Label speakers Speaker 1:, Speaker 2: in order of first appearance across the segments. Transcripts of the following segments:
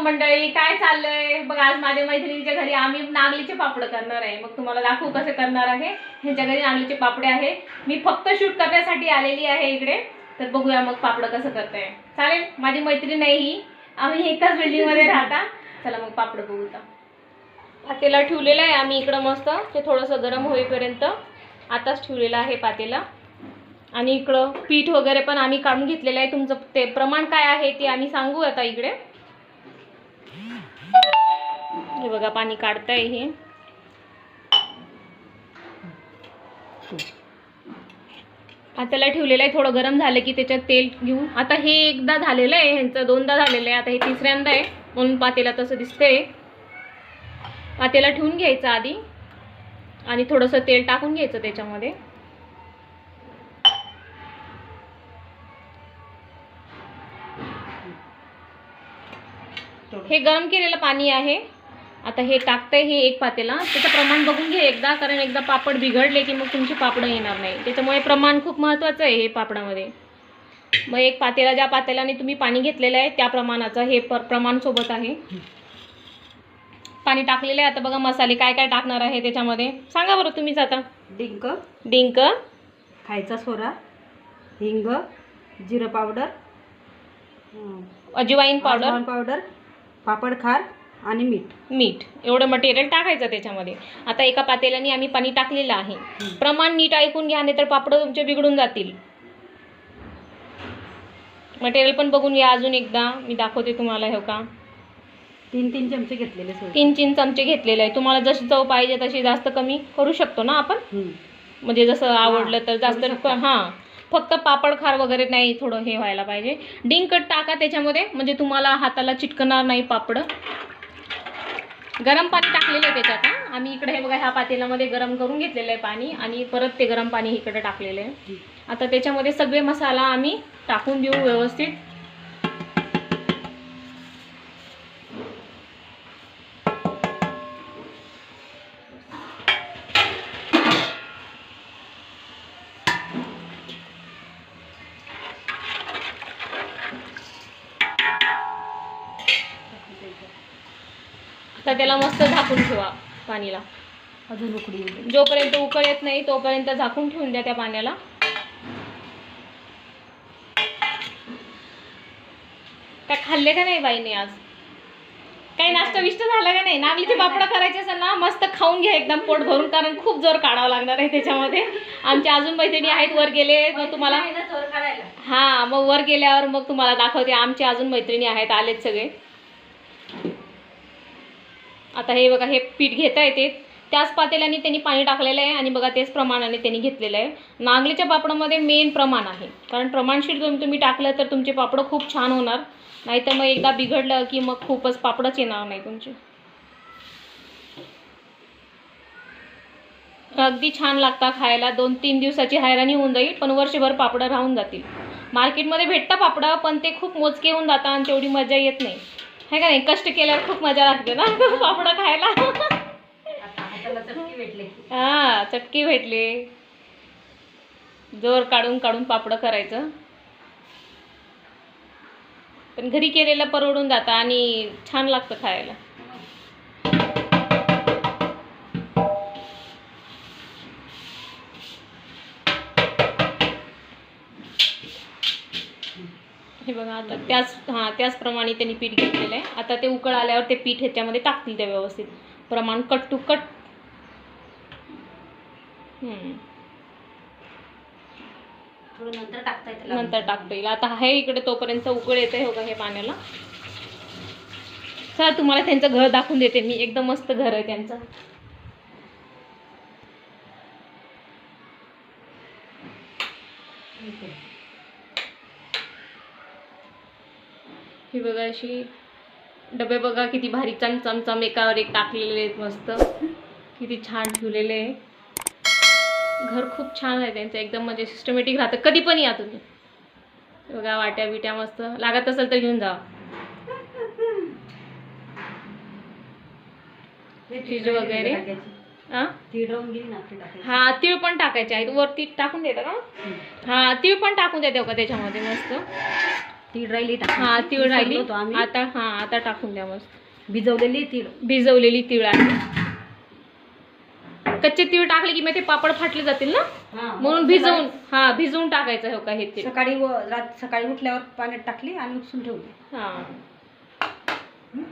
Speaker 1: मंडळी, काय चाललंय बघा. आज माझ्या मैत्रिणीच्या घरी आम्ही नागलीचे पापड करणार आहे. मग तुम्हाला दाखवू कसे करणार आहे. ह्यांच्या घरी नागलीचे पापडे आहे. मी फक्त शूट करण्यासाठी आलेली आहे इकडे. तर बघूया मग पापड कसं करताय. चालेल, माझी मैत्रीण आहे ही, आम्ही एकाच बिल्डिंग मध्ये राहता. चला मग पापड बघूया. पातेला ठेवलेला आहे आम्ही इकडं मस्त, ते थोडंसं गरम होईपर्यंत आताच ठेवलेलं आहे पातेला. आणि इकडं पीठ वगैरे पण आम्ही काढून घेतलेलं आहे. तुमचं ते प्रमाण काय आहे ते आम्ही सांगू आता इकडे. हे बघा पाणी काढताय हे. पातेला ठेवलेलं आहे, थोडं गरम झालं की त्याच्यात तेल घेऊन. आता हे एकदा झालेलं आहे, ह्यांचं दोनदा झालेलं आहे, आता हे तिसऱ्यांदा आहे म्हणून पातेला तसं दिसतंय. पातेला ठेवून घ्यायचं आधी आणि थोडंसं तेल टाकून घ्यायचं त्याच्यामध्ये. हे गरम केलेलं पाणी आहे. आता हे टाकतंय हे एक पातेला. त्याचं प्रमाण बघून घे एकदा, कारण एकदा पापड बिघडले की मग तुमची पापड येणार नाही. त्याच्यामुळे प्रमाण खूप महत्त्वाचं आहे हे पापडामध्ये. मग एक पातेला, ज्या पातेल्याने तुम्ही पाणी घेतलेलं आहे त्या प्रमाणाचं हे प्रमाण सोबत आहे. पाणी टाकलेलं आहे. आता बघा मसाले काय काय टाकणार आहे त्याच्यामध्ये, सांगा बरं तुम्हीच आता. डिंक,
Speaker 2: खायचा सोडा, हिंग, जिरं पावडर,
Speaker 1: अजवाईन पावडर,
Speaker 2: पापड खार आणि मीठ
Speaker 1: एवढं मटेरियल टाकायचं त्याच्यामध्ये. आता एका पातेल्याने आम्ही पाणी टाकलेलं आहे. प्रमाण नीट ऐकून घ्या, नाही तर पापड तुमचे बिघडून जातील. मटेरियल पण बघून घ्या अजून एकदा, मी दाखवते तुम्हाला. हे का
Speaker 2: 3 चमचे घेतलेले,
Speaker 1: 3 चमचे घेतलेले आहे. तुम्हाला जशी चव पाहिजे तशी जास्त कमी करू शकतो ना आपण, म्हणजे जसं आवडलं तर जास्त. हां, फक्त पापड खार वगैरे नाही, थोडं हे व्हायला पाहिजे. डिंक टाका त्याच्यामध्ये, म्हणजे तुम्हाला हाताला चिटकणार नाही पापड. गरम पाणी टाकलेलं आहे त्याच्यात. आम्ही इकडे हे बघा ह्या पातेल्यामध्ये गरम करून घेतलेलं आहे पाणी, आणि परत ते गरम पाणी इकडे टाकलेलं आहे. आता त्याच्यामध्ये सगळे मसाला आम्ही टाकून देऊ व्यवस्थित. आता त्याला मस्त झाकून ठेवा पाणीला,
Speaker 2: अजून उकळी येईल.
Speaker 1: जोपर्यंत उकळ येत नाही तोपर्यंत झाकून ठेवून द्या त्या पाण्याला. काय खाल्ले का नाही बाईने आज? काही नाश्ता विष्ट झाला का नाही? नागलीचे पापड करायचे असेल ना, मस्त खाऊन घ्या एकदम पोट भरून, कारण खूप जोर काढावं लागणार आहे त्याच्यामध्ये. आमच्या अजून मैत्रिणी आहेत वर गेले, मग तुम्हाला. हां, मग वर गेल्यावर मग तुम्हाला दाखवते. आमच्या अजून मैत्रिणी आहेत, आलेत सगळे. आता हे बघा हे पीठ घेता येते, त्याच पातेल्याने त्यांनी पाणी टाकलेलं आहे, आणि बघा तेच प्रमाणाने त्यांनी घेतलेलं आहे. नागलीच्या पापडामध्ये मेन प्रमाण आहे, कारण प्रमाणशीर तुम्ही टाकलं तर तुमचे पापड खूप छान होणार. नाहीतर मग एकदा बिघडलं की मग खूपच पापडच येणार नाही तुमचे. अगदी छान लागतात खायला. 2-3 दिवसाची हैराणी होऊन जाईल, पण वर्षभर पापड राहून जातील. मार्केटमध्ये भेटतं पापड, पण ते खूप मोजके होऊन जातात आणि तेवढी मजा येत नाही, है का नाही? कष्ट केल्यावर खूप मजा लागते ना पापड खायला. हां, चटकी भेटले, जोर काढून काढून पापड करायचं. पण घरी केलेलं परवडून जातं आणि छान लागतं खायला. हे बघा आता त्याचप्रमाणे त्यांनी पीठ घेतलेलं आहे. आता ते उकळ आल्यावर ते पीठ ह्याच्यामध्ये टाकतील ते व्यवस्थित, प्रमाण कट टू कट. नंतर टाकता येईल. आता हे इकडे तोपर्यंत उकळ येतं आहे बघा हे पाण्याला. चला तुम्हाला त्यांचं घर दाखवून देते मी. एकदम मस्त घर आहे त्यांचं. ही बघा अशी डबे बघा किती भारी चमचम एकावर एक टाकलेले आहेत, मस्त किती छान ठेवलेले आहे. घर खूप छान आहे त्यांचं, एकदम म्हणजे सिस्टमॅटिक राहतं. कधी पण या तुम्ही. बघा वाट्या बिट्या मस्त, लागत असेल तर घेऊन जा. चीज वगैरे. हां, तीळ पण टाकायचे आहेत वरती. टाकून देता का? हां, तीळ पण टाकून देते का त्याच्यामध्ये मस्त.
Speaker 2: तीळ राहिली
Speaker 1: हा तीळ राहिली
Speaker 2: होतो आम्ही.
Speaker 1: आता आता टाकून द्या मस्त.
Speaker 2: भिजवलेली तीळ.
Speaker 1: भिजवलेली तीळ आहे. कच्चे तीळ टाकले की मग ते पापड फाटले जातील ना, म्हणून भिजवून टाकायचं हो का हे तीळ.
Speaker 2: सकाळी उठल्यावर पाण्यात टाकली आणि उपसून ठेवली.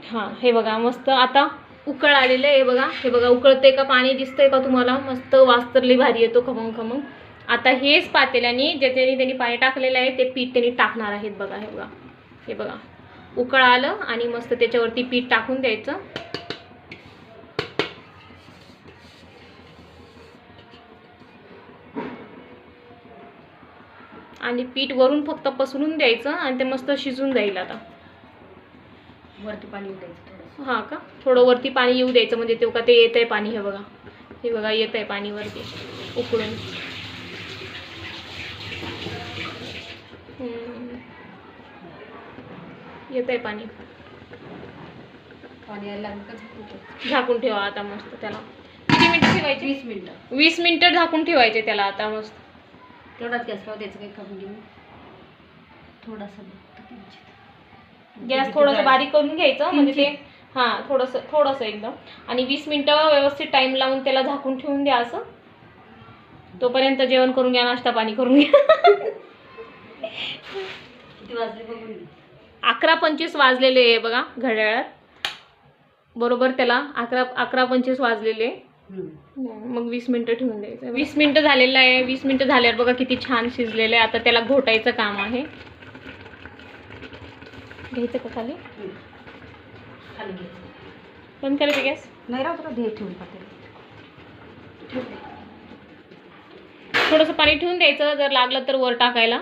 Speaker 1: हा हे बघा मस्त आता उकळ आलेलं आहे. हे बघा उकळतंय का, पाणी दिसतंय का तुम्हाला, मस्त वास तर लई भारी येतो खमंग खमंग. आता हेच पातेल्याने ज्याच्याने त्यांनी पाणी टाकलेलं आहे ते पीठ त्यांनी टाकणार आहेत. बघा हे बघा उकळ आलं आणि मस्त त्याच्यावरती पीठ टाकून द्यायचं. आणि पीठ वरून फक्त पसरून द्यायचं आणि ते मस्त शिजून जाईल. आता
Speaker 2: वरती पाणी द्यायचं थोडं.
Speaker 1: हा का, थोडं वरती पाणी येऊ द्यायचं म्हणजे तेव्हा ते येत आहे पाणी. हे बघा येत आहे पाणी वरती उकळून. येत आहे पाणी. झाकून ठेवा आता मस्त. त्याला किती मिनिटं ठेवायची?
Speaker 2: 20 मिनिटं.
Speaker 1: 20 मिनिटं झाकून ठेवायचे त्याला आता मस्त.
Speaker 2: तेवढाच गॅस लावून द्यायचं, काही कमी घेऊन थोडासा
Speaker 1: गॅस थोडंसं बारीक करून घ्यायचं म्हणजे ते थोडंसं एकदम. आणि 20 मिनिटं व्यवस्थित टाइम लावून त्याला झाकून ठेवून द्या असं. तोपर्यंत जेवण करून घ्या, नाश्ता पाणी करून घ्या.
Speaker 2: किती वाजले बघून.
Speaker 1: 11:25 वाजलेले आहे बघा घड्याळात. बरोबर त्याला 11:25 वाजलेले. मग 20 मिनिटं ठेवून द्यायचं. 20 मिनिटं झालेलं आहे. 20 मिनिटं झाल्यावर बघा किती छान शिजलेलं आहे. आता त्याला घोटायचं काम आहे. घ्यायचं का खाली बंद करायचं गॅस?
Speaker 2: नाही राहत का, ठेवून पातेलं.
Speaker 1: थोडंसं पाणी ठेवून द्यायचं, जर लागलं तर वर टाकायला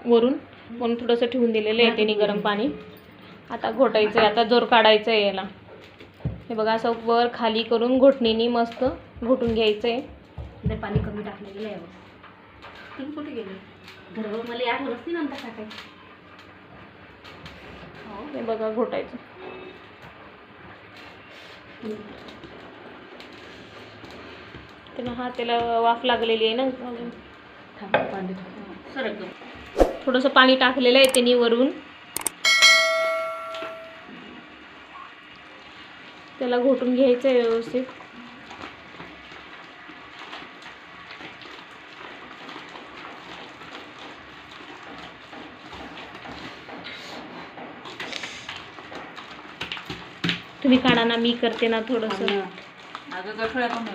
Speaker 1: वरून, म्हणून थोडंसं ठेवून दिलेलं आहे त्यांनी गरम पाणी. आता घोटायचं आहे, आता जोर काढायचं आहे याला. हे बघा असं वर खाली करून घोटणीने मस्त घोटून घ्यायचं आहे.
Speaker 2: पाणी कमी टाकलं गेलं यावं. तुम्ही कुठे गेले? घरावर मला आठवलंच नाही नंतर टाकायचं.
Speaker 1: हे बघा घोटायचं. त्याला वाफ लागलेली आहे ना. थोडंसं पाणी टाकलेलं आहे त्यांनी वरून. त्याला घोटून घ्यायचं आहे व्यवस्थित. तुम्ही काढा ना, मी करते ना थोडंसं.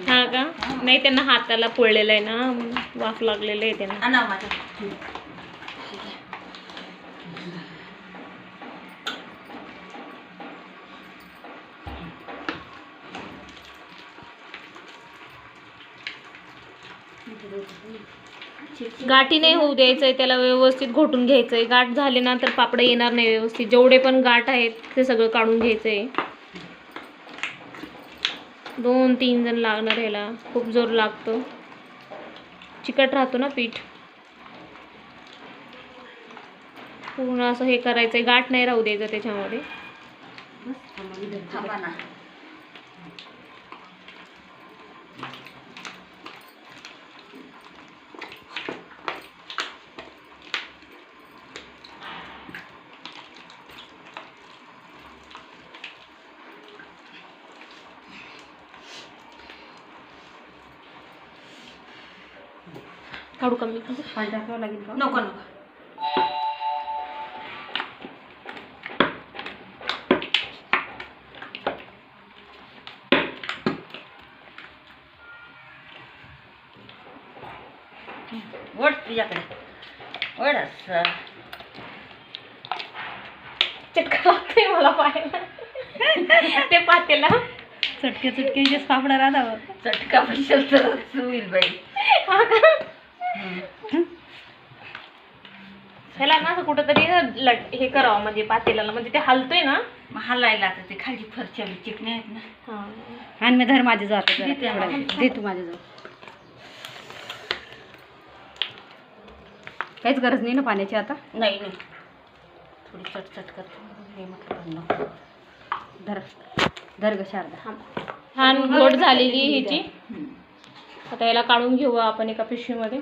Speaker 1: हा का, नाही त्यांना हाताला पोळलेलं आहे ना, वाफ लागलेलं आहे त्यांना. गाठी नाही होऊ द्यायचंय, त्याला व्यवस्थित घोटून घ्यायचंय. गाठ झाले ना तर पापड येणार नाही व्यवस्थित. जेवढे पण गाठ आहेत ते सगळं काढून घ्यायचंय. 2-3 जण लागणार याला, खूप जोर लागतो. चिकट राहतो ना पीठ. पूर्ण असं हे करायचंय, गाठ नाही राहू द्यायचं त्याच्यामध्ये. काढू कमी
Speaker 2: पाणी टाकावं लागेल का?
Speaker 1: नको
Speaker 2: वड तुझ्याकडे वड.
Speaker 1: चटका लागतोय मला पाहायला. ते पातेला
Speaker 2: चटके पापडा राहता.
Speaker 3: चटका पैशाल तर होईल बाई.
Speaker 1: ह्याला ना असं कुठंतरी हे करावं म्हणजे पातेल्याला, म्हणजे ते हलतोय ना
Speaker 3: हलायला. आता ते खाली फरच्या चिकणे आहेत ना.
Speaker 2: आणि मी धर माझे जात दे तू माझ्या जाऊ. काहीच गरज नाही ना पाण्याची आता.
Speaker 3: नाही थोडी चटचट करतो.
Speaker 2: धर ग शारदा.
Speaker 1: छान घोट झालेली ह्याची. आता याला काढून घेऊ आपण एका पिशवीमध्ये.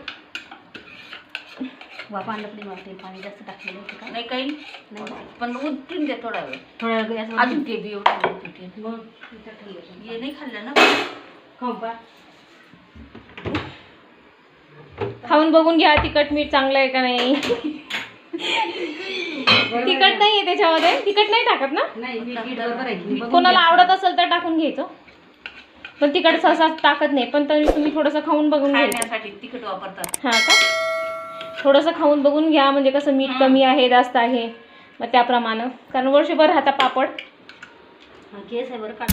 Speaker 2: वाफ आणलं पण वाटते पाणी जास्त टाकलेलं होतं का
Speaker 3: नाही काही
Speaker 2: नाही
Speaker 3: पण उतरून दे थोडा वेळ.
Speaker 2: थोड्या वेळ गॅस
Speaker 3: अजून ते बी एवढं पिठे.
Speaker 2: मग इथं ठेवलं
Speaker 3: हे नाही खाल्लं ना.
Speaker 2: खाऊ पा
Speaker 1: खाऊन बघून घ्या तिखट मीठ चांगलं आहे का नाही. तिखट नाही आहे त्याच्यामध्ये, तिखट नाही टाकत ना.
Speaker 2: नाही मीठ बरोबर आहे की बघून
Speaker 1: कोणाला
Speaker 2: घ्यायचं.
Speaker 1: आवडत असेल तर टाकून घ्यायचं, पण तिखट सहसा टाकत नाही. पण तरी तुम्ही थोडंसं खाऊन बघून घ्यायचं.
Speaker 3: खाण्यासाठी तिखट वापरतात.
Speaker 1: हां का, थोडंसं खाऊन बघून घ्या म्हणजे कसं मीठ कमी आहे जास्त आहे मग त्याप्रमाणे, कारण वर्षभर राहता पापड.
Speaker 2: हा केस आहे बरं का.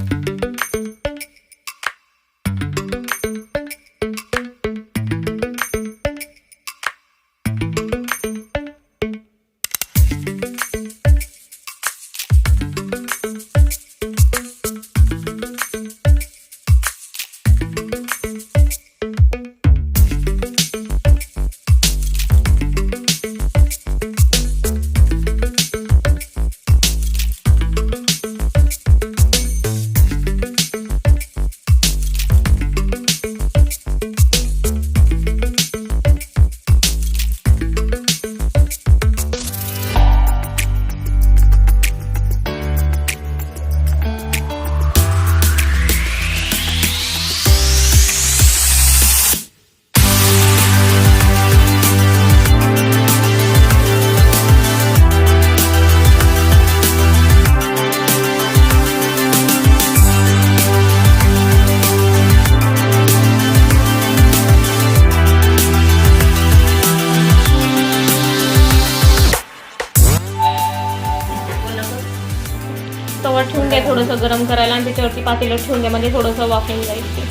Speaker 1: तवा ठेवून द्या थोडंसं गरम करायला आणि त्याच्यावरती पातेलं ठेवून द्या म्हणजे थोडंसं वाफून जाईल ते.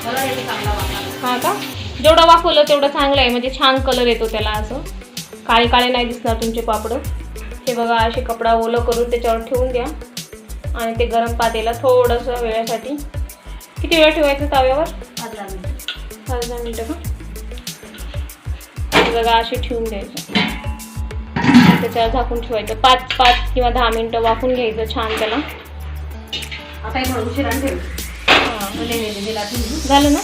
Speaker 2: कलर यायला चांगला वाटला.
Speaker 1: हां का, जेवढं वाफवलं तेवढं चांगलं आहे म्हणजे छान कलर येतो त्याला. असं काळे काळे नाही दिसणार तुमचे पापडं. हे बघा असे कपडा ओलं करून त्याच्यावर ठेवून द्या आणि ते गरम पातेला थोडंसं वेळासाठी. किती वेळ ठेवायचं तव्यावर? 15 मिनटं का. हे बघा असे ठेवून द्यायचं, त्याच्यावर झाकून ठेवायचं. 5 किंवा 10 मिनटं वाफून घ्यायचं छान त्याला.
Speaker 2: आता हे थोडं उशिरा ठेव.
Speaker 1: झालं ना.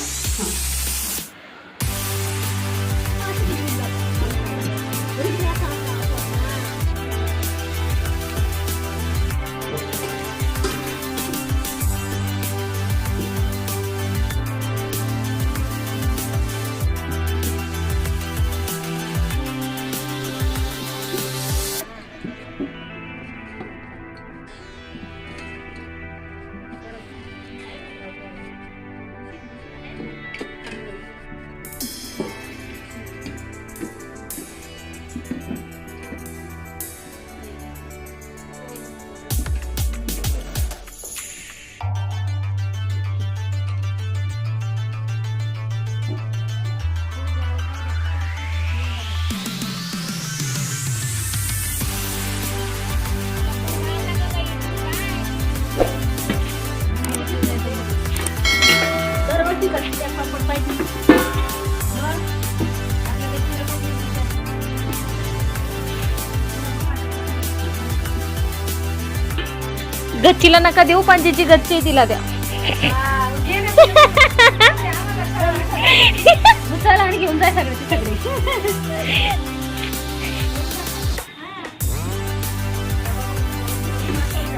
Speaker 1: गच्चीला नका देऊ, पंजेची गच्ची आहे तिला द्या.
Speaker 2: चला आणि घेऊन जाय सगळे.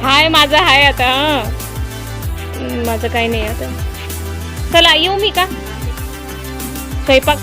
Speaker 1: हाय माझं हाय आता. माझं काही नाही आता. चला येऊ मी का स्वयंपाक